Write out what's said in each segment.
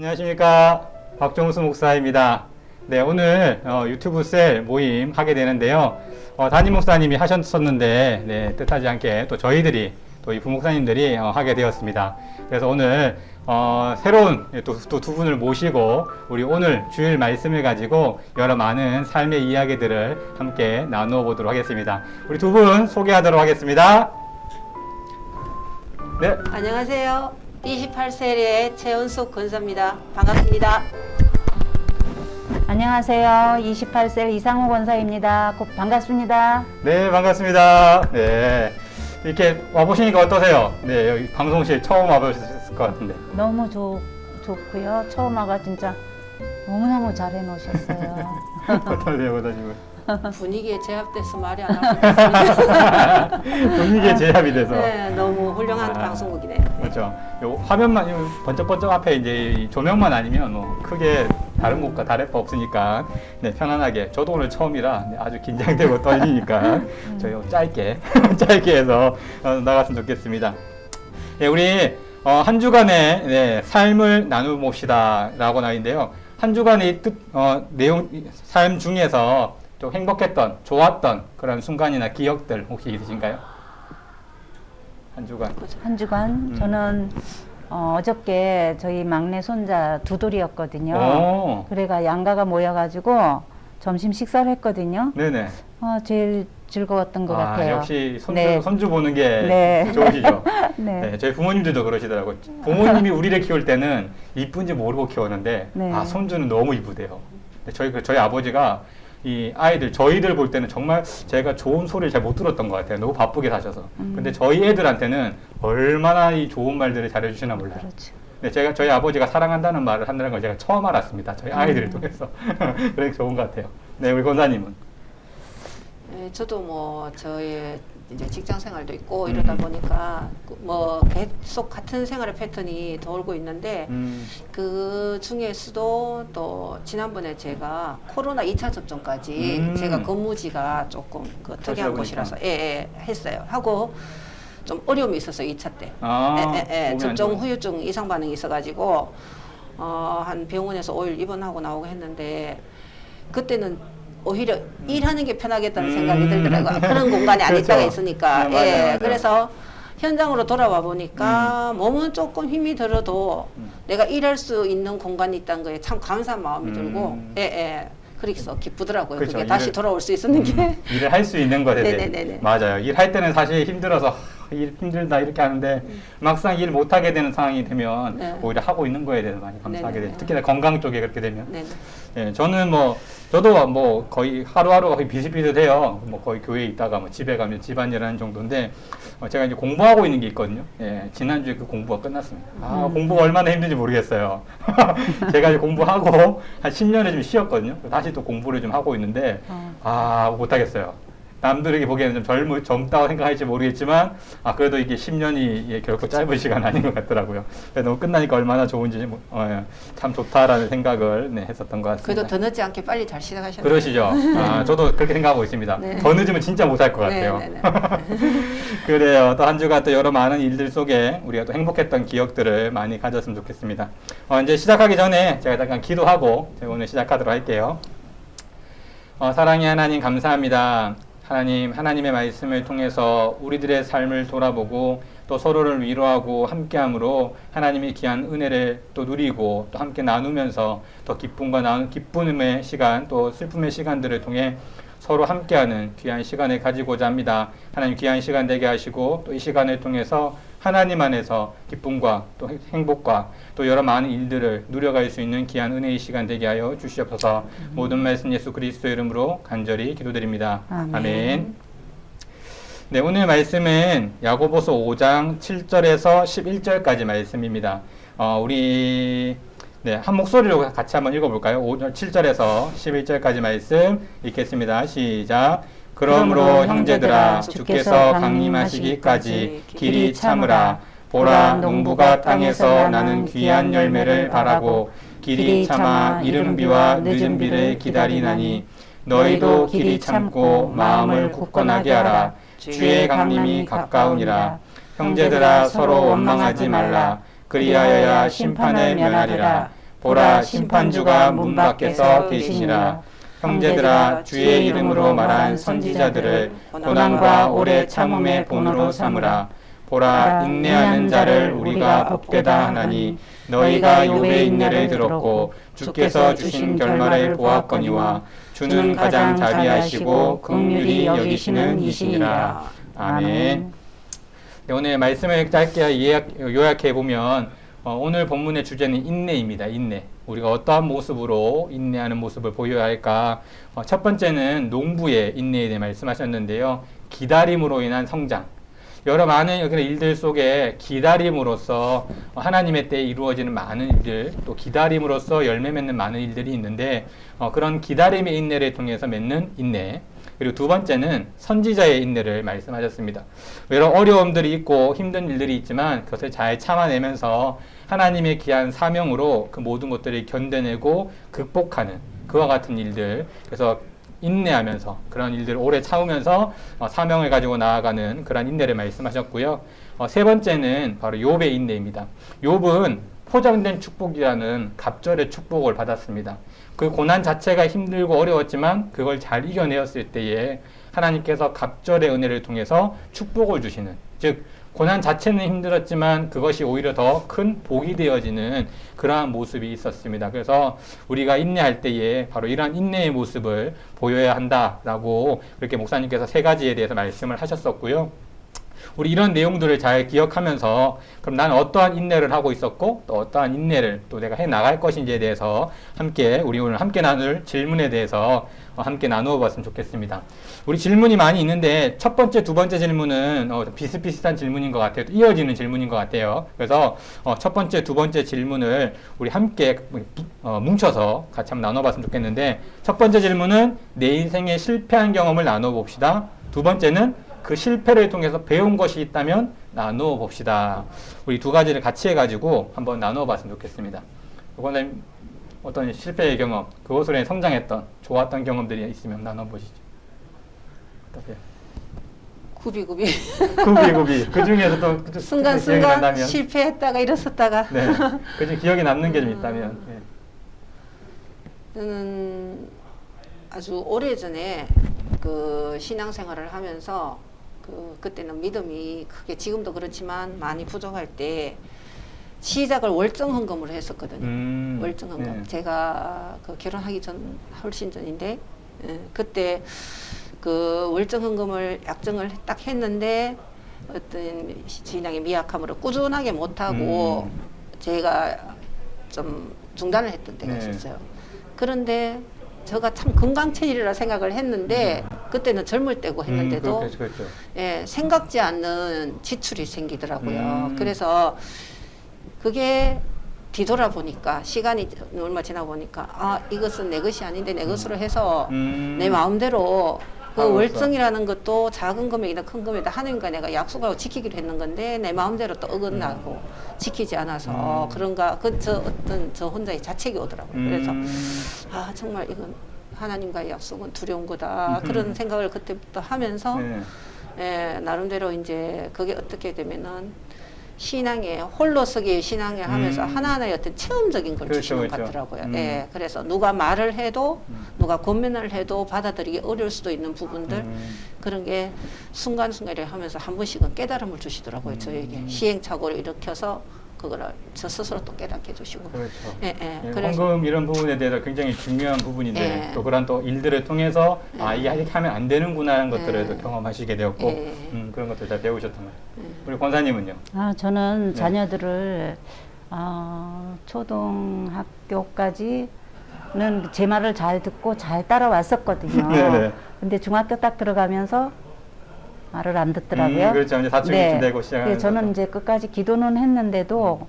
안녕하십니까, 박종수 목사입니다. 네, 오늘 유튜브 셀 모임 하게 되는데요. 담임 목사님이 하셨었는데 네, 뜻하지 않게 또 저희들이 또 이 부목사님들이 하게 되었습니다. 그래서 오늘 새로운 또 두 분을 모시고 우리 오늘 주일 말씀을 가지고 여러 많은 삶의 이야기들을 함께 나누어 보도록 하겠습니다. 우리 두 분 소개하도록 하겠습니다. 네. 안녕하세요. 28세의 최은숙 권사입니다. 반갑습니다. 안녕하세요. 28세 이상호 권사입니다. 반갑습니다. 네, 반갑습니다. 네. 이렇게 와보시니까 어떠세요? 네, 여기 방송실 처음 와보셨을 것 같은데. 너무 좋고요. 처음 와가 진짜 너무너무 잘 해놓으셨어요. 어떠세요, 권사님은? 분위기에 제압돼서 말이 안 나왔습니다. 분위기에 제압이 돼서. 네, 너무 훌륭한 방송국이네요. 네. 그렇죠. 요 화면만, 요 번쩍번쩍 앞에 이제 이 조명만 아니면 뭐 크게 다른 곳과 다를 바 없으니까 네, 편안하게. 저도 오늘 처음이라 네, 아주 긴장되고 떨리니까 저희 짧게 짧게 해서 나갔으면 좋겠습니다. 네, 우리 한 주간의 네, 삶을 나눠봅시다 라고 나인데요. 한 주간의 내용, 삶 중에서 좀 행복했던, 좋았던 그런 순간이나 기억들 혹시 있으신가요? 한 주간. 한 주간 저는 어저께 저희 막내 손자 두돌이었거든요. 오. 그래가 양가가 모여가지고 점심 식사를 했거든요. 네네. 제일 즐거웠던 것 같아요. 역시 네. 손주 보는 게 네. 좋으시죠? 네. 네, 저희 부모님들도 그러시더라고요. 부모님이 우리를 키울 때는 이쁜지 모르고 키웠는데, 네. 손주는 너무 이쁘대요. 저희 아버지가 이 아이들, 저희들 볼 때는 정말 제가 좋은 소리를 잘 못 들었던 것 같아요. 너무 바쁘게 사셔서. 근데 저희 애들한테는 얼마나 이 좋은 말들을 잘해주시나 몰라요. 그렇죠. 네, 저희 아버지가 사랑한다는 말을 한다는 걸 제가 처음 알았습니다. 저희 아이들을 통해서. 그래서 좋은 것 같아요. 네, 우리 권사님은? 네, 저도 뭐 저의 이제 직장 생활도 있고 이러다 보니까 뭐 계속 같은 생활의 패턴이 돌고 있는데 그 중에서도 또 지난번에 제가 코로나 2차 접종까지 제가 근무지가 조금 그 특이한 곳이라서 했어요. 하고 좀 어려움이 있었어요. 2차 때. 접종 후유증 이상 반응이 있어가지고 한 병원에서 5일 입원하고 나오고 했는데 그때는 오히려 일하는 게 편하겠다는 생각이 들더라고요. 그런 공간에 안 있다가 있으니까. 맞아요. 그래서 현장으로 돌아와 보니까 몸은 조금 힘이 들어도 내가 일할 수 있는 공간이 있다는 거에 참 감사한 마음이 들고, 그래서 기쁘더라고요. 그렇죠. 그게 다시 돌아올 수 있는 게. 일을 할 수 있는 것에 대해. 네네네네. 맞아요. 일할 때는 사실 힘들어서 일 힘들다 이렇게 하는데 막상 일 못하게 되는 상황이 되면 오히려 하고 있는 거에 대해서 많이 감사하게 돼요. 특히나 건강 쪽에 그렇게 되면. 예, 저도 뭐 거의 하루하루가 거의 비슷비슷해요. 뭐 거의 교회에 있다가 뭐 집에 가면 집안일 하는 정도인데 제가 이제 공부하고 있는 게 있거든요. 예, 지난주에 그 공부가 끝났습니다. 공부가 얼마나 힘든지 모르겠어요. 제가 이제 공부하고 한 10년을 좀 쉬었거든요. 다시 또 공부를 좀 하고 있는데 못하겠어요. 남들에게 보기에는 좀 젊다고 생각할지 모르겠지만 그래도 이게 10년이 결코 짧은 시간 아닌 것 같더라고요. 너무 끝나니까 얼마나 좋은지 참 좋다라는 생각을 했었던 것 같습니다. 그래도 더 늦지 않게 빨리 잘 시작하셨네요. 그러시죠. 저도 그렇게 생각하고 있습니다. 더 늦으면 진짜 못할 것 같아요. 그래요. 또 한 주간 또 여러 많은 일들 속에 우리가 또 행복했던 기억들을 많이 가졌으면 좋겠습니다. 이제 시작하기 전에 제가 잠깐 기도하고 제가 오늘 시작하도록 할게요. 사랑의 하나님 감사합니다. 하나님의 말씀을 통해서 우리들의 삶을 돌아보고 또 서로를 위로하고 함께함으로 하나님의 귀한 은혜를 또 누리고 또 함께 나누면서 더 기쁨의 시간 또 슬픔의 시간들을 통해 서로 함께하는 귀한 시간을 가지고자 합니다. 하나님 귀한 시간 되게 하시고 또 이 시간을 통해서 하나님 안에서 기쁨과 또 행복과 또 여러 많은 일들을 누려갈 수 있는 귀한 은혜의 시간 되게 하여 주시옵소서. 모든 말씀 예수 그리스도의 이름으로 간절히 기도드립니다. 아멘. 네, 오늘 말씀은 야고보서 5장 7절에서 11절까지 말씀입니다. 우리 한 목소리로 같이 한번 읽어볼까요? 7절에서 11절까지 말씀 읽겠습니다. 시작. 그러므로 형제들아 주께서 강림하시기까지 길이 참으라. 보라 농부가 땅에서 나는 귀한 열매를 바라고 길이 참아 이른 비와 늦은 비를 기다리나니 너희도 길이 참고 마음을 굳건하게 하라. 주의 강림이 가까우니라. 형제들아 서로 원망하지 말라. 그리하여야 심판을 면하리라. 보라 심판주가 문 밖에서 계시니라. 형제들아 주의 이름으로 말한 선지자들을 고난과 오래 참음의 본으로 삼으라. 보라 인내하는 자를 우리가 복되다 하나니 너희가 욥의 인내를 들었고 주께서 주신 결말을 보았거니와 주는 가장 자비하시고 긍휼히 여기시는 이시니라. 아멘. 네, 오늘 말씀을 짧게 요약해 보면 오늘 본문의 주제는 인내입니다. 인내. 우리가 어떠한 모습으로 인내하는 모습을 보여야 할까? 첫 번째는 농부의 인내에 대해 말씀하셨는데요. 기다림으로 인한 성장. 여러 많은 일들 속에 기다림으로써 하나님의 때에 이루어지는 많은 일들, 또 기다림으로써 열매 맺는 많은 일들이 있는데 그런 기다림의 인내를 통해서 맺는 인내. 그리고 두 번째는 선지자의 인내를 말씀하셨습니다. 여러 어려움들이 있고 힘든 일들이 있지만 그것을 잘 참아내면서 하나님의 귀한 사명으로 그 모든 것들을 견뎌내고 극복하는 그와 같은 일들. 그래서 인내하면서 그런 일들을 오래 참으면서 사명을 가지고 나아가는 그런 인내를 말씀하셨고요. 세 번째는 바로 욥의 인내입니다. 욥은 포장된 축복이라는 갑절의 축복을 받았습니다. 그 고난 자체가 힘들고 어려웠지만 그걸 잘 이겨내었을 때에 하나님께서 갑절의 은혜를 통해서 축복을 주시는, 즉 고난 자체는 힘들었지만 그것이 오히려 더 큰 복이 되어지는 그러한 모습이 있었습니다. 그래서 우리가 인내할 때에 바로 이러한 인내의 모습을 보여야 한다라고 그렇게 목사님께서 세 가지에 대해서 말씀을 하셨었고요. 우리 이런 내용들을 잘 기억하면서 그럼 나는 어떠한 인내를 하고 있었고 또 어떠한 인내를 또 내가 해 나갈 것인지에 대해서 우리 오늘 함께 나눌 질문에 대해서 함께 나누어 봤으면 좋겠습니다. 우리 질문이 많이 있는데 첫 번째, 두 번째 질문은 비슷비슷한 질문인 것 같아요. 이어지는 질문인 것 같아요. 그래서 첫 번째, 두 번째 질문을 우리 함께 뭉쳐서 같이 한번 나눠봤으면 좋겠는데, 첫 번째 질문은 내 인생의 실패한 경험을 나눠봅시다. 두 번째는 그 실패를 통해서 배운 것이 있다면 나누어 봅시다. 우리 두 가지를 같이 해가지고 한번 나누어 봤으면 좋겠습니다. 이거는 어떤 실패의 경험, 그것으로 인해 성장했던 좋았던 경험들이 있으면 나눠 보시죠. 어떠세요? 구비구비. 구비구비. 그 중에서 또 순간순간 실패했다가 일어섰다가. 네. 그 중에 기억에 남는 게 좀 있다면. 네. 저는 아주 오래전에 그 신앙생활을 하면서 그때는 믿음이 크게, 지금도 그렇지만 많이 부족할 때 시작을 월정헌금으로 했었거든요. 월정헌금. 네. 제가 그 결혼하기 전 훨씬 전인데 그때 그 월정헌금을 약정을 딱 했는데 어떤 신앙의 미약함으로 꾸준하게 못하고 제가 좀 중단을 했던 때가 있었어요. 그런데 제가 참 건강체질이라 생각을 했는데 그때는 젊을 때고 했는데도 그렇죠. 예, 생각지 않는 지출이 생기더라고요. 그래서 그게 뒤돌아보니까, 시간이 얼마 지나 보니까 이것은 내 것이 아닌데 내 것으로 해서 내 마음대로 그 월정이라는 것도 작은 금액이다 큰 금액이다 하나님과 내가 약속하고 지키기로 했는 건데 내 마음대로 또 어긋나고 지키지 않아서 그런가, 저 혼자의 자책이 오더라고요. 그래서 정말 이건 하나님과의 약속은 두려운 거다 그런 생각을 그때부터 하면서 예, 나름대로 이제 그게 어떻게 되면은 신앙에 홀로서기 신앙을 하면서 하나하나의 어떤 체험적인 걸 주시는 것 같더라고요. 예, 그래서 누가 말을 해도 누가 권면을 해도 받아들이기 어려울 수도 있는 부분들, 그런 게 순간순간에 하면서 한 번씩은 깨달음을 주시더라고요. 저에게 시행착오를 일으켜서 그거를 저 스스로 또 깨닫게 해주시고. 그렇죠. 예, 그래서 헌금 이런 부분에 대해서 굉장히 중요한 부분인데 또 그런 또 일들을 통해서 이게 하면 안 되는구나라는 것들을 또 경험하시게 되었고 그런 것들 잘 배우셨던 거예요. 우리 권사님은요? 저는 자녀들을 초등학교까지는 제 말을 잘 듣고 잘 따라왔었거든요. 네네. 근데 중학교 딱 들어가면서 말을 안 듣더라고요. 그렇죠. 이제 사춘기 되고 시작하는. 저는 이제 끝까지 기도는 했는데도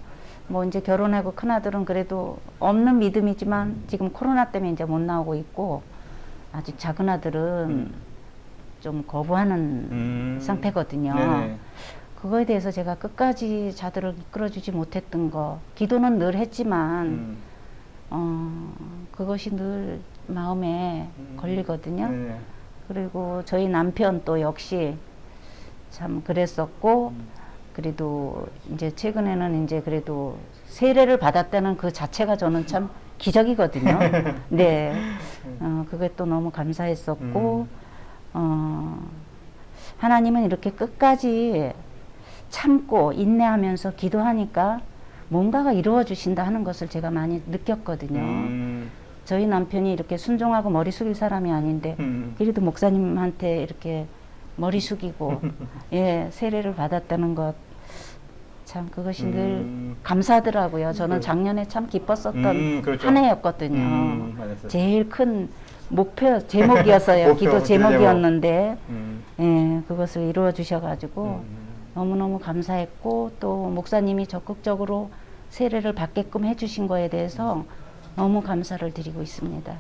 뭐 이제 결혼하고 큰아들은 그래도 없는 믿음이지만 지금 코로나 때문에 이제 못 나오고 있고, 아직 작은 아들은 좀 거부하는 상태거든요. 네네. 그거에 대해서 제가 끝까지 자들을 이끌어주지 못했던 거, 기도는 늘 했지만 그것이 늘 마음에 걸리거든요. 네네. 그리고 저희 남편 또 역시 참 그랬었고 그래도 이제 최근에는 이제 그래도 세례를 받았다는 그 자체가 저는 참 기적이거든요. 네. 그게 또 너무 감사했었고, 하나님은 이렇게 끝까지 참고 인내하면서 기도하니까 뭔가가 이루어 주신다 하는 것을 제가 많이 느꼈거든요. 저희 남편이 이렇게 순종하고 머리 숙일 사람이 아닌데, 그래도 목사님한테 이렇게 머리 숙이고, 예, 세례를 받았다는 것, 참 그것이 늘 감사하더라고요. 저는 작년에 참 기뻤었던 그렇죠. 한 해였거든요. 제일 큰 목표 제목이었어요. 기도 제목이었는데, 예, 그것을 이루어 주셔가지고 너무너무 감사했고, 또 목사님이 적극적으로 세례를 받게끔 해주신 거에 대해서 너무 감사를 드리고 있습니다.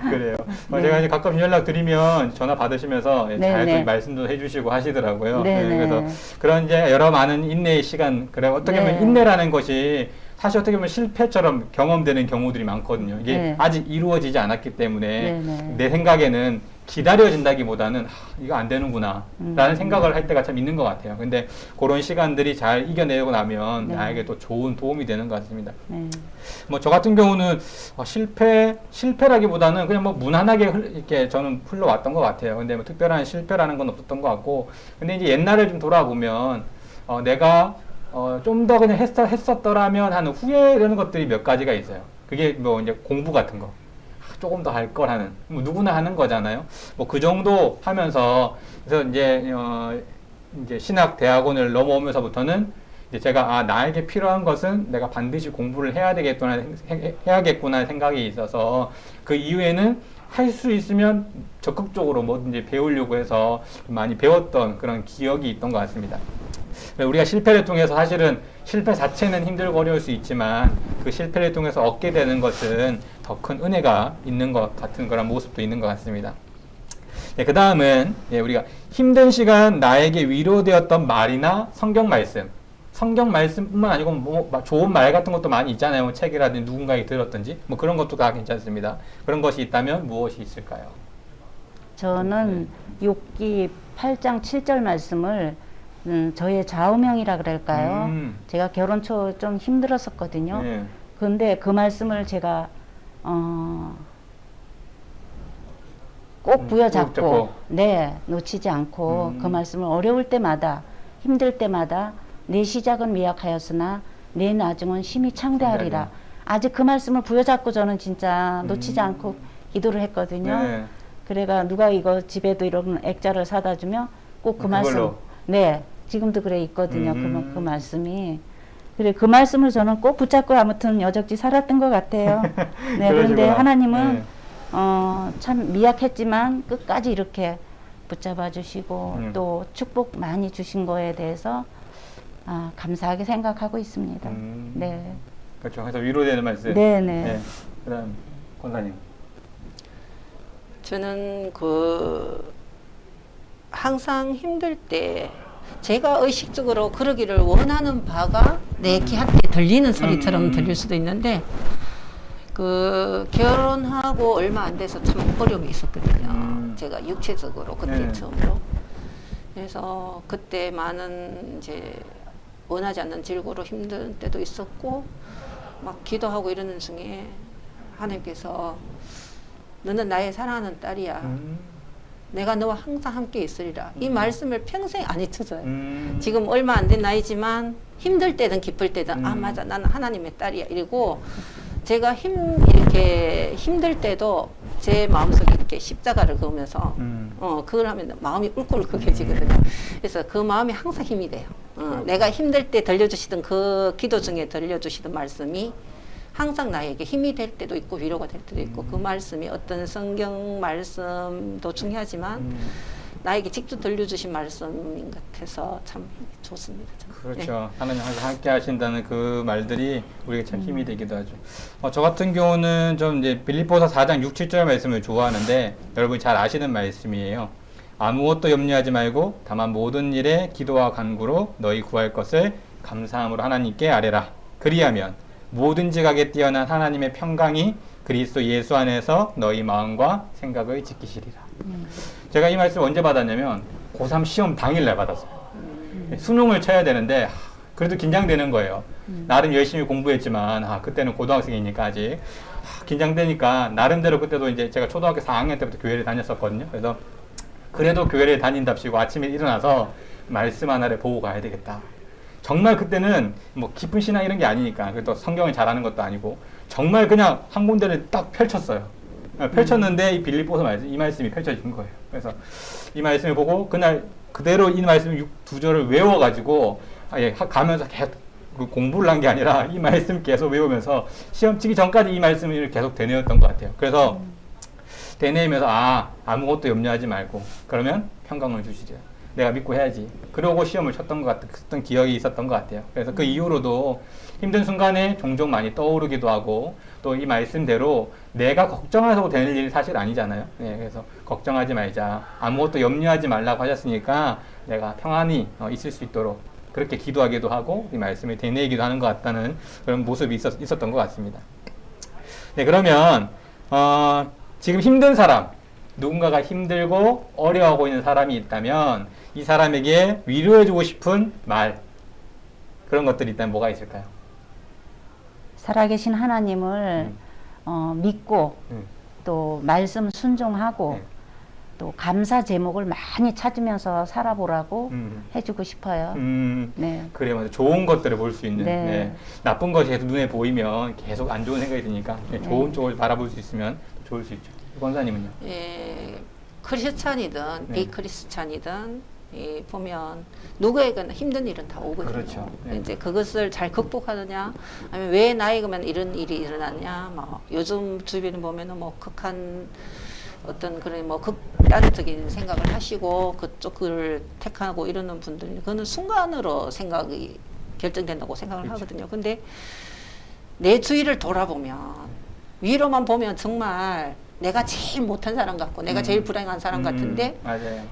그래요. 네. 제가 이제 가끔 연락 드리면 전화 받으시면서 잘 네. 말씀도 해주시고 하시더라고요. 네, 네. 그래서 그런 이제 여러 많은 인내의 시간, 그래 어떻게 보면 네. 인내라는 것이 사실 어떻게 보면 실패처럼 경험되는 경우들이 많거든요. 이게 네. 아직 이루어지지 않았기 때문에 네, 네. 내 생각에는 기다려진다기보다는 이거 안 되는구나 라는 생각을 할 때가 참 있는 것 같아요. 근데 그런 시간들이 잘 이겨내고 나면 네. 나에게 또 좋은 도움이 되는 것 같습니다. 네. 뭐 저 같은 경우는 실패라기보다는 그냥 뭐 무난하게 이렇게 저는 흘러왔던 것 같아요. 근데 뭐 특별한 실패라는 건 없었던 것 같고, 근데 이제 옛날을 좀 돌아보면 내가 좀 더 그냥 했었더라면 하는 후회되는 것들이 몇 가지가 있어요. 그게 뭐 이제 공부 같은 거. 조금 더 할 걸 하는, 뭐 누구나 하는 거잖아요. 뭐 그 정도 하면서, 그래서 이제 신학 대학원을 넘어오면서부터는 이제 제가 나에게 필요한 것은 내가 반드시 공부를 해야겠구나 생각이 있어서, 그 이후에는 할 수 있으면 적극적으로 뭐든지 배우려고 해서 많이 배웠던 그런 기억이 있던 것 같습니다. 우리가 실패를 통해서 사실은 실패 자체는 힘들고 어려울 수 있지만 그 실패를 통해서 얻게 되는 것은 더 큰 은혜가 있는 것 같은 그런 모습도 있는 것 같습니다. 네, 그 다음은 우리가 힘든 시간 나에게 위로되었던 말이나 성경 말씀뿐만 아니고 뭐 좋은 말 같은 것도 많이 있잖아요. 뭐 책이라든지 누군가에게 들었든지 뭐 그런 것도 다 괜찮습니다. 그런 것이 있다면 무엇이 있을까요? 저는 욥기 8장 7절 말씀을 저의 좌우명이라 그럴까요? 제가 결혼 초 좀 힘들었었거든요. 네. 근데 그 말씀을 제가 꼭 부여잡고 네, 놓치지 않고 그 말씀을 어려울 때마다 힘들 때마다 내 시작은 미약하였으나 내 나중은 심히 창대하리라. 아직 그 말씀을 부여잡고 저는 진짜 놓치지 않고 기도를 했거든요. 네. 그래가 누가 이거 집에도 이런 액자를 사다 주면 꼭 그 말씀, 네, 지금도 그래 있거든요. 그 말씀이. 그래, 그 말씀을 저는 꼭 붙잡고 아무튼 여적지 살았던 것 같아요. 네, 그런데 하나님은 참 미약했지만 끝까지 이렇게 붙잡아 주시고 또 축복 많이 주신 거에 대해서 감사하게 생각하고 있습니다. 네. 그렇죠. 그래서 위로되는 말씀. 네네. 네. 그다음 권사님. 저는 항상 힘들 때 제가 의식적으로 그러기를 원하는 바가 내 귀한테 들리는 소리처럼 들릴 수도 있는데, 결혼하고 얼마 안 돼서 참 어려움이 있었거든요. 제가 육체적으로 그때 처음으로. 그래서 그때 많은 이제 원하지 않는 질고로 힘든 때도 있었고, 막 기도하고 이러는 중에 하나님께서 너는 나의 사랑하는 딸이야. 내가 너와 항상 함께 있으리라. 이 말씀을 평생 안 잊혀져요. 지금 얼마 안 된 나이지만 힘들 때든 기쁠 때든 맞아, 나는 하나님의 딸이야. 이러고 제가 이렇게 힘들 때도 제 마음속에 이렇게 십자가를 그으면서 그걸 하면 마음이 울컥울컥해지거든요. 그래서 그 마음이 항상 힘이 돼요. 내가 힘들 때 들려주시던 그 기도 중에 들려주시던 말씀이 항상 나에게 힘이 될 때도 있고 위로가 될 때도 있고, 그 말씀이 어떤 성경 말씀도 중요하지만 나에게 직접 들려주신 말씀인 것 같아서 참 좋습니다. 그렇죠. 네. 하나님 항상 함께 하신다는 그 말들이 우리에게 참 힘이 되기도 하죠. 저 같은 경우는 좀 이제 빌립보서 4장 6, 7절 말씀을 좋아하는데, 여러분이 잘 아시는 말씀이에요. 아무것도 염려하지 말고 다만 모든 일에 기도와 간구로 너희 구할 것을 감사함으로 하나님께 아뢰라. 그리하면 모든 지각에 뛰어난 하나님의 평강이 그리스도 예수 안에서 너희 마음과 생각을 지키시리라. 제가 이 말씀 언제 받았냐면 고3 시험 당일날 받았어요. 수능을 쳐야 되는데 그래도 긴장되는 거예요. 나름 열심히 공부했지만 그때는 고등학생이니까 아직 긴장되니까 나름대로 그때도 이제 제가 초등학교 4학년 때부터 교회를 다녔었거든요. 그래서 그래도 교회를 다닌답시고 아침에 일어나서 말씀 하나를 보고 가야 되겠다. 정말 그때는 뭐 깊은 신앙 이런 게 아니니까 그래도 성경을 잘하는 것도 아니고 정말 그냥 한 군데를 딱 펼쳤어요. 펼쳤는데 이 빌립보서 말씀, 이 말씀이 펼쳐진 거예요. 그래서 이 말씀을 보고 그날 그대로 이 말씀 2절을 외워가지고 가면서 계속 공부를 한 게 아니라 이 말씀 계속 외우면서 시험 치기 전까지 이 말씀을 계속 되뇌었던 것 같아요. 그래서 되뇌면서 아무것도 염려하지 말고 그러면 평강을 주시죠. 내가 믿고 해야지. 그러고 시험을 쳤던 것 같은 기억이 있었던 것 같아요. 그래서 그 이후로도 힘든 순간에 종종 많이 떠오르기도 하고 또 이 말씀대로 내가 걱정해서 되는 일이 사실 아니잖아요. 그래서 걱정하지 말자. 아무것도 염려하지 말라고 하셨으니까 내가 평안히 있을 수 있도록 그렇게 기도하기도 하고 이 말씀을 되뇌기도 하는 것 같다는 그런 모습이 있었던 것 같습니다. 네, 그러면 지금 힘든 사람, 누군가가 힘들고 어려워하고 있는 사람이 있다면 이 사람에게 위로해주고 싶은 말 그런 것들이 있다면 뭐가 있을까요? 살아계신 하나님을 믿고 또 말씀 순종하고 또 감사 제목을 많이 찾으면서 살아보라고 해주고 싶어요. 네. 그래 맞아. 좋은 것들을 볼 수 있는. 네. 나쁜 것이 계속 눈에 보이면 계속 안 좋은 생각이 드니까 좋은 쪽을 바라볼 수 있으면 좋을 수 있죠. 권사님은요? 크리스찬이든 비크리스찬이든 보면 누구에게나 힘든 일은 다 오거든요. 그렇죠. 이제 그것을 잘 극복하느냐, 아니면 왜 나에게만 이런 일이 일어났냐, 요즘 주변에 보면은 극한 어떤 그런 극단적인 생각을 하시고 그쪽을 택하고 이러는 분들이 그거는 순간으로 생각이 결정된다고 생각을 그렇죠. 하거든요. 근데 내 주위를 돌아보면 위로만 보면 정말 내가 제일 못한 사람 같고 내가 제일 불행한 사람 같은데 맞아요.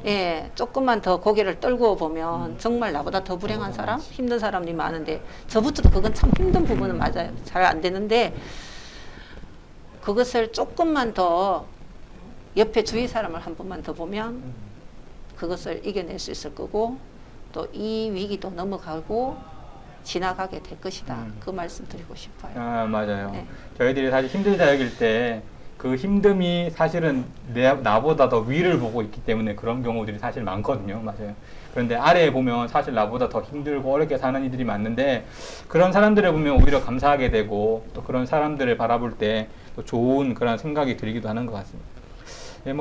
조금만 더 고개를 떨고 보면 정말 나보다 더 불행한 사람, 힘든 사람이 많은데 저부터도 그건 참 힘든 부분은 맞아요. 잘 안 되는데 그것을 조금만 더 옆에 주위 사람을 한 번만 더 보면 그것을 이겨낼 수 있을 거고 또 이 위기도 넘어가고 지나가게 될 것이다. 그 말씀 드리고 싶어요. 맞아요. 저희들이 사실 힘들다 여길 때 그 힘듦이 사실은 나보다 더 위를 보고 있기 때문에 그런 경우들이 사실 많거든요. 맞아요. 그런데 아래에 보면 사실 나보다 더 힘들고 어렵게 사는 이들이 많은데 그런 사람들을 보면 오히려 감사하게 되고 또 그런 사람들을 바라볼 때 또 좋은 그런 생각이 들기도 하는 것 같습니다.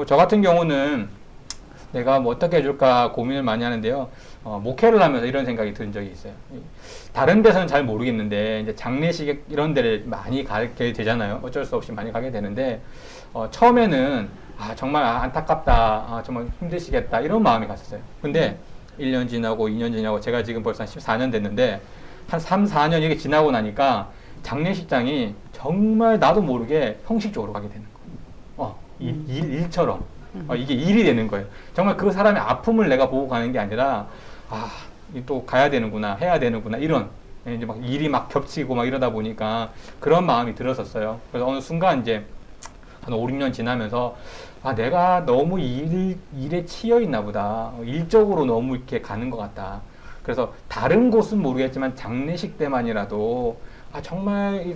저 같은 경우는 내가 어떻게 해줄까 고민을 많이 하는데요. 목회를 하면서 이런 생각이 든 적이 있어요. 다른 데서는 잘 모르겠는데 이제 장례식 이런 데를 많이 가게 되잖아요. 어쩔 수 없이 많이 가게 되는데 처음에는 정말 안타깝다, 정말 힘드시겠다 이런 마음이 갔었어요. 근데 1년 지나고 2년 지나고 제가 지금 벌써 한 14년 됐는데 한 3, 4년 이렇게 지나고 나니까 장례식장이 정말 나도 모르게 형식적으로 가게 되는 거예요. 일처럼. 이게 일이 되는 거예요. 정말 그 사람의 아픔을 내가 보고 가는 게 아니라 또 가야 되는구나, 해야 되는구나 이런 이제 일이 겹치고 이러다 보니까 그런 마음이 들었었어요. 그래서 어느 순간 이제 한 5, 6년 지나면서 내가 너무 일에 치여 있나 보다. 일적으로 너무 이렇게 가는 것 같다. 그래서 다른 곳은 모르겠지만 장례식 때만이라도 정말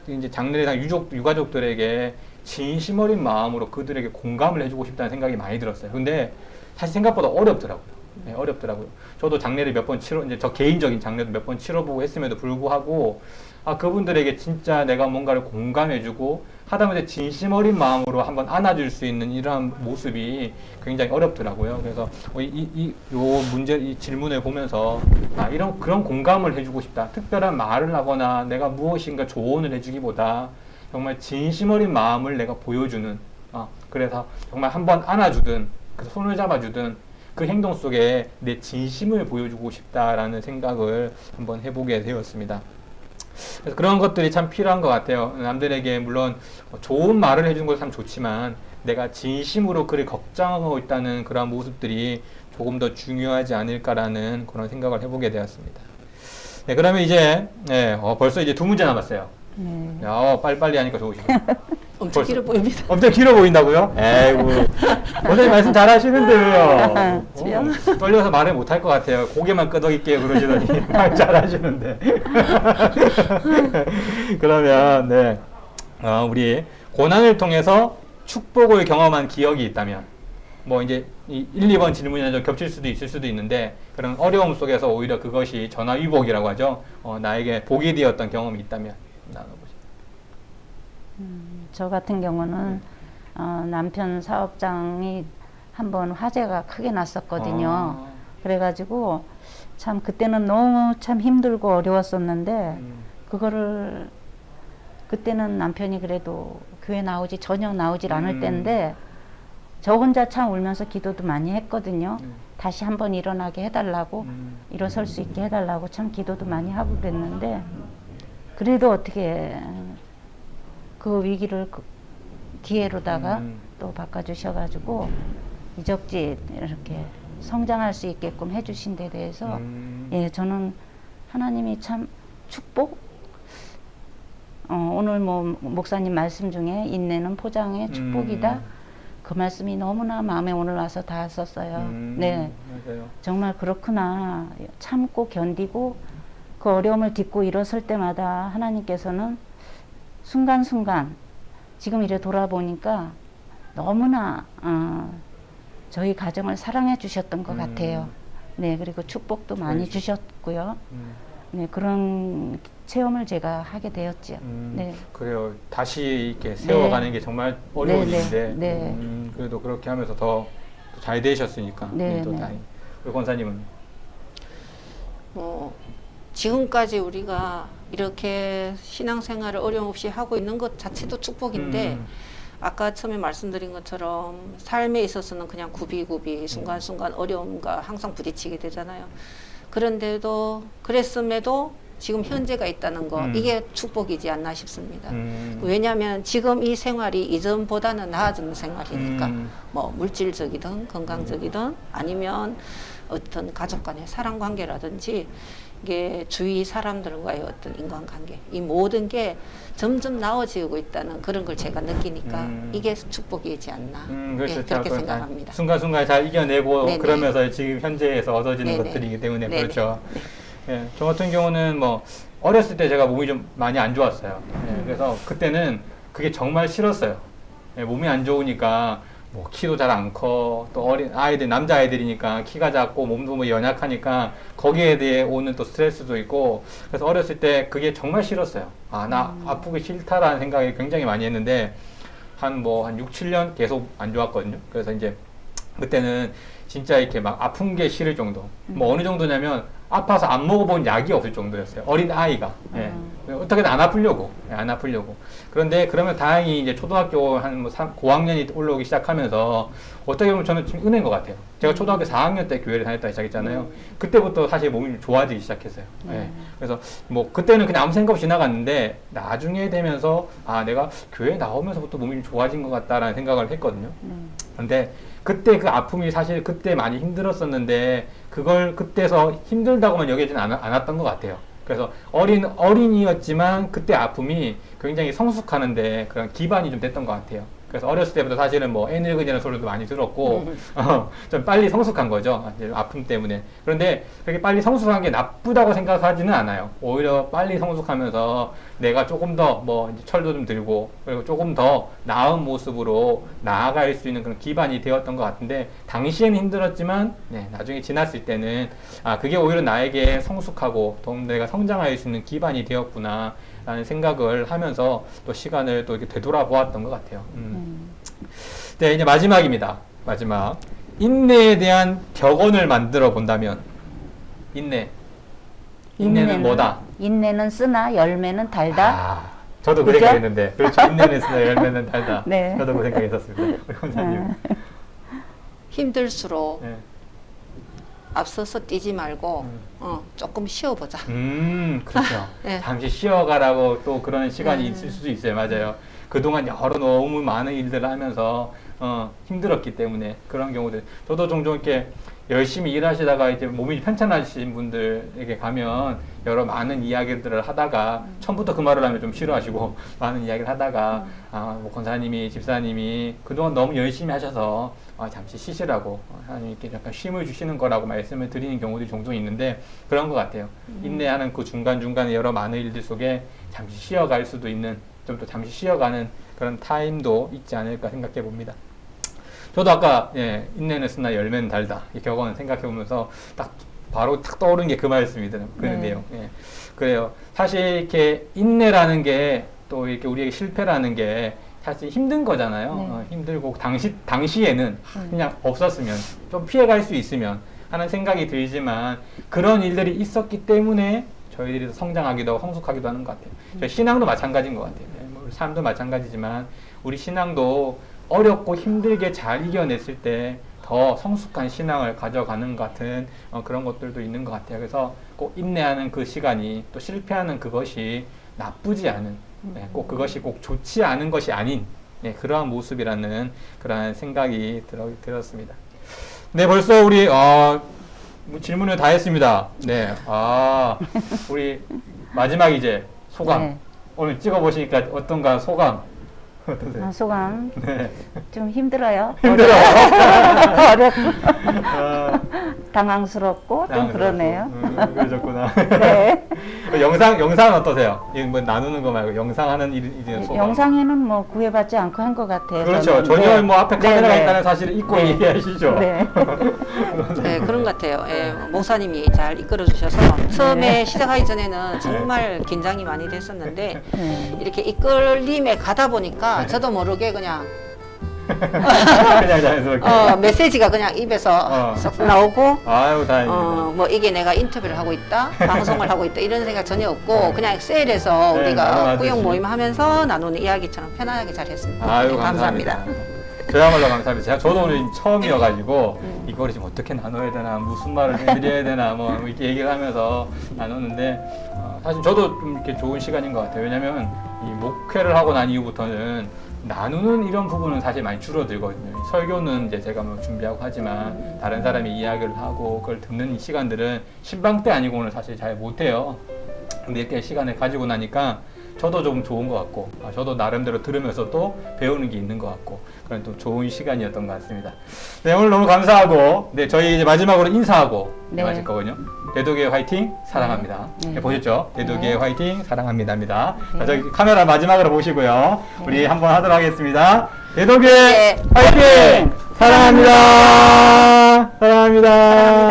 이제 장례상 유가족들에게 진심 어린 마음으로 그들에게 공감을 해주고 싶다는 생각이 많이 들었어요. 근데 사실 생각보다 어렵더라고요. 어렵더라고요. 저도 장례를 몇 번 이제 저 개인적인 장례도 몇 번 치러보고 했음에도 불구하고 그분들에게 진짜 내가 뭔가를 공감해주고 하다못해 진심 어린 마음으로 한번 안아줄 수 있는 이러한 모습이 굉장히 어렵더라고요. 그래서 이 질문을 보면서 그런 공감을 해주고 싶다. 특별한 말을 하거나 내가 무엇인가 조언을 해주기보다 정말 진심 어린 마음을 내가 보여주는 그래서 정말 한번 안아주든 손을 잡아주든 그 행동 속에 내 진심을 보여주고 싶다라는 생각을 한번 해보게 되었습니다. 그래서 그런 것들이 참 필요한 것 같아요. 남들에게 물론 좋은 말을 해주는 것도 참 좋지만 내가 진심으로 그를 걱정하고 있다는 그런 모습들이 조금 더 중요하지 않을까라는 그런 생각을 해보게 되었습니다. 네, 그러면 이제 벌써 이제 2문제 남았어요. 빨리빨리 하니까 좋으시죠. 엄청 벌써- 길어 보입니다. 엄청 길어 보인다고요? 에이구. 원장님 말씀 잘 하시는데요. 저요? 떨려서 말을 못 할 것 같아요. 고개만 끄덕일게요 그러시더니 말 잘 하시는데. 그러면, 네. 우리 고난을 통해서 축복을 경험한 기억이 있다면, 뭐 이제 이 1, 2번 질문이 좀 겹칠 수도 있을 수도 있는데, 그런 어려움 속에서 오히려 그것이 전화위복이라고 하죠. 나에게 복이 되었던 경험이 있다면 나눠보시죠. 저 같은 경우는 남편 사업장이 한번 화재가 크게 났었거든요. 그래가지고 참 그때는 너무 참 힘들고 어려웠었는데 그거를 그때는 남편이 그래도 교회 전혀 나오질 않을 때인데 저 혼자 참 울면서 기도도 많이 했거든요. 다시 한번 일어나게 해달라고 일어설 수 있게 해달라고 참 기도도 많이 하고 그랬는데 그래도 어떻게 그 위기를 기회로다가 또 바꿔주셔가지고 이적지 이렇게 성장할 수 있게끔 해주신 데 대해서 예, 저는 하나님이 참 축복 오늘 뭐 목사님 말씀 중에 인내는 포장의 축복이다 그 말씀이 너무나 마음에 오늘 와서 닿았었어요. 네, 맞아요. 정말 그렇구나. 참고 견디고 그 어려움을 딛고 일어설 때마다 하나님께서는 순간순간 지금 이래 돌아보니까 너무나 저희 가정을 사랑해 주셨던 것 같아요. 네, 그리고 축복도 많이 주셨고요. 네, 그런 체험을 제가 하게 되었죠. 네. 그래요. 다시 이렇게 세워가는 게 정말 어려운 일인데, 네. 그래도 그렇게 하면서 더 잘 되셨으니까. 네, 또 네. 다행. 우리 권사님은? 지금까지 우리가 이렇게 신앙생활을 어려움 없이 하고 있는 것 자체도 축복인데 아까 처음에 말씀드린 것처럼 삶에 있어서는 그냥 굽이굽이 순간순간 어려움과 항상 부딪히게 되잖아요. 그런데도 그랬음에도 지금 현재가 있다는 거 이게 축복이지 않나 싶습니다. 왜냐하면 지금 이 생활이 이전보다는 나아지는 생활이니까 뭐 물질적이든 건강적이든 아니면 어떤 가족 간의 사랑 관계라든지 이게 주위 사람들과의 어떤 인간관계 이 모든 게 점점 나아지고 있다는 그런 걸 제가 느끼니까 이게 축복이지 않나 그렇죠. 예, 그렇게 생각합니다. 순간순간 잘 이겨내고 네네. 그러면서 지금 현재에서 얻어지는 네네. 것들이기 때문에 네네. 그렇죠. 예, 저 같은 경우는 뭐 어렸을 때 제가 몸이 좀 많이 안 좋았어요. 예, 그래서 그때는 그게 정말 싫었어요. 예, 몸이 안 좋으니까 뭐 키도 잘 안 커, 또 어린 아이들 남자 아이들이니까 키가 작고 몸도 뭐 연약하니까 거기에 대해 오는 또 스트레스도 있고 그래서 어렸을 때 그게 정말 싫었어요. 나 아프기 싫다라는 생각이 굉장히 많이 했는데 한 6, 7년 계속 안 좋았거든요. 그래서 이제 그때는 진짜 이렇게 막 아픈 게 싫을 정도. 뭐 어느 정도냐면 아파서 안 먹어본 약이 없을 정도였어요. 어린 아이가. 예. 어떻게든 안 아프려고. 예, 안 아프려고. 그런데 그러면 다행히 이제 초등학교 한 고학년이 올라오기 시작하면서 어떻게 보면 저는 좀 은혜인 것 같아요. 제가 초등학교 4학년 때 교회를 다녔다 시작했잖아요. 그때부터 사실 몸이 좀 좋아지기 시작했어요. 예. 그래서 뭐 그때는 그냥 아무 생각 없이 지나갔는데 나중에 되면서 내가 교회 나오면서부터 몸이 좀 좋아진 것 같다라는 생각을 했거든요. 근데 그때 그 아픔이 사실 그때 많이 힘들었었는데 그걸 그때서 힘들다고만 여기지는 않았던 것 같아요. 그래서 어린이였지만 그때 아픔이 굉장히 성숙하는데 그런 기반이 좀 됐던 것 같아요. 그래서 어렸을 때부터 사실은 뭐 애늙은이라는 소리도 많이 들었고 좀 빨리 성숙한 거죠. 이제 아픔 때문에. 그런데 그렇게 빨리 성숙한 게 나쁘다고 생각하지는 않아요. 오히려 빨리 성숙하면서 내가 조금 더 뭐 철도 좀 들고 그리고 조금 더 나은 모습으로 나아갈 수 있는 그런 기반이 되었던 것 같은데 당시에는 힘들었지만 나중에 지났을 때는 그게 오히려 나에게 성숙하고 더 내가 성장할 수 있는 기반이 되었구나 라는 생각을 하면서 또 시간을 또 이렇게 되돌아보았던 것 같아요. 네, 이제 마지막입니다. 마지막. 인내에 대한 격언을 만들어 본다면 인내는 뭐다? 인내는 쓰나 열매는 달다. 저도 그 그죠? 생각했는데 그렇죠. 인내는 쓰나 열매는 달다. 네. 저도 그 생각했었습니다. 우리 권사님. 힘들수록 네. 앞서서 뛰지 말고 조금 쉬어보자. 그렇죠. 네. 잠시 쉬어가라고 또 그런 시간이 있을 수도 있어요. 맞아요. 그동안 여러 너무 많은 일들을 하면서 힘들었기 때문에 그런 경우들. 저도 종종 이렇게 열심히 일하시다가 이제 몸이 편찮으신 분들에게 가면 여러 많은 이야기들을 하다가 처음부터 그 말을 하면 좀 싫어하시고 많은 이야기를 하다가 뭐 권사님이 집사님이 그동안 너무 열심히 하셔서 잠시 쉬시라고 하나님 이렇게 약간 쉼을 주시는 거라고 말씀을 드리는 경우도 종종 있는데 그런 것 같아요. 인내하는 그 중간중간에 여러 많은 일들 속에 잠시 쉬어갈 수도 있는 좀 더 잠시 쉬어가는 그런 타임도 있지 않을까 생각해 봅니다. 저도 아까 인내는 쓰나 열매는 달다 이 격언 생각해 보면서 딱 바로 탁 떠오른 게 그 말씀이더라고요. 그 내용. 그래요. 사실 이렇게 인내라는 게 또 이렇게 우리에게 실패라는 게 사실 힘든 거잖아요. 힘들고 당시에는 그냥 없었으면 좀 피해갈 수 있으면 하는 생각이 들지만 그런 일들이 있었기 때문에 저희들이 성장하기도 하고 성숙하기도 하는 것 같아요. 저희 신앙도 마찬가지인 것 같아요. 우리 삶도 마찬가지지만 우리 신앙도 어렵고 힘들게 잘 이겨냈을 때 더 성숙한 신앙을 가져가는 것 같은 그런 것들도 있는 것 같아요. 그래서 꼭 인내하는 그 시간이 또 실패하는 그것이 나쁘지 않은 꼭 그것이 꼭 좋지 않은 것이 아닌 그러한 모습이라는 그러한 생각이 들었습니다. 네, 벌써 우리 질문을 다 했습니다. 네, 우리 마지막 이제 소감 오늘 찍어보시니까 어떤가 소감 어떠세요? 소감 네. 좀 힘들어요. 힘들어요. 어렵고 당황스럽고 좀 그러네요. 그러셨구나. 네. 영상은 어떠세요? 이거 뭐 나누는 거 말고 영상 하는 소감. 영상에는 뭐 구애받지 않고 한 것 같아요. 그렇죠. 저는. 전혀 뭐 앞에 카메라가 네. 있다는 사실을 잊고 얘기하시죠. 네. 네, 그런 것 같아요. 목사님이 잘 이끌어 주셔서 처음에 시작하기 전에는 정말 긴장이 많이 됐었는데 이렇게 이끌림에 가다 보니까 저도 모르게 그냥 그냥 자연스럽게. 메시지가 그냥 입에서 쏙 나오고 아유, 다행입니다. 뭐 이게 내가 인터뷰를 하고 있다, 방송을 하고 있다 이런 생각 전혀 없고 그냥 셀에서 우리가 나눠 구역 주시죠. 모임하면서 나누는 이야기처럼 편안하게 잘 했습니다. 아유, 네, 감사합니다. 저야말로 감사합니다. 저도 오늘 처음이어가지고 이걸 지금 어떻게 나눠야 되나, 무슨 말을 해드려야 되나, 뭐 이렇게 얘기를 하면서 나눴는데 사실 저도 좀 이렇게 좋은 시간인 것 같아요. 왜냐하면 이 목회를 하고 난 이후부터는 나누는 이런 부분은 사실 많이 줄어들거든요. 설교는 이제 제가 뭐 준비하고 하지만 다른 사람이 이야기를 하고 그걸 듣는 이 시간들은 신방 때 아니고는 사실 잘 못해요. 근데 이렇게 시간을 가지고 나니까 저도 좀 좋은 것 같고 저도 나름대로 들으면서 또 배우는 게 있는 것 같고 그런 또 좋은 시간이었던 것 같습니다. 네, 오늘 너무 감사하고 저희 이제 마지막으로 인사하고 마칠 거거든요. 대도교회 화이팅 사랑합니다. 네, 보셨죠? 대도교회 화이팅 사랑합니다입니다. 자, 저기 카메라 마지막으로 보시고요. 우리 한번 하도록 하겠습니다. 대도교회 화이팅 사랑합니다. 사랑합니다.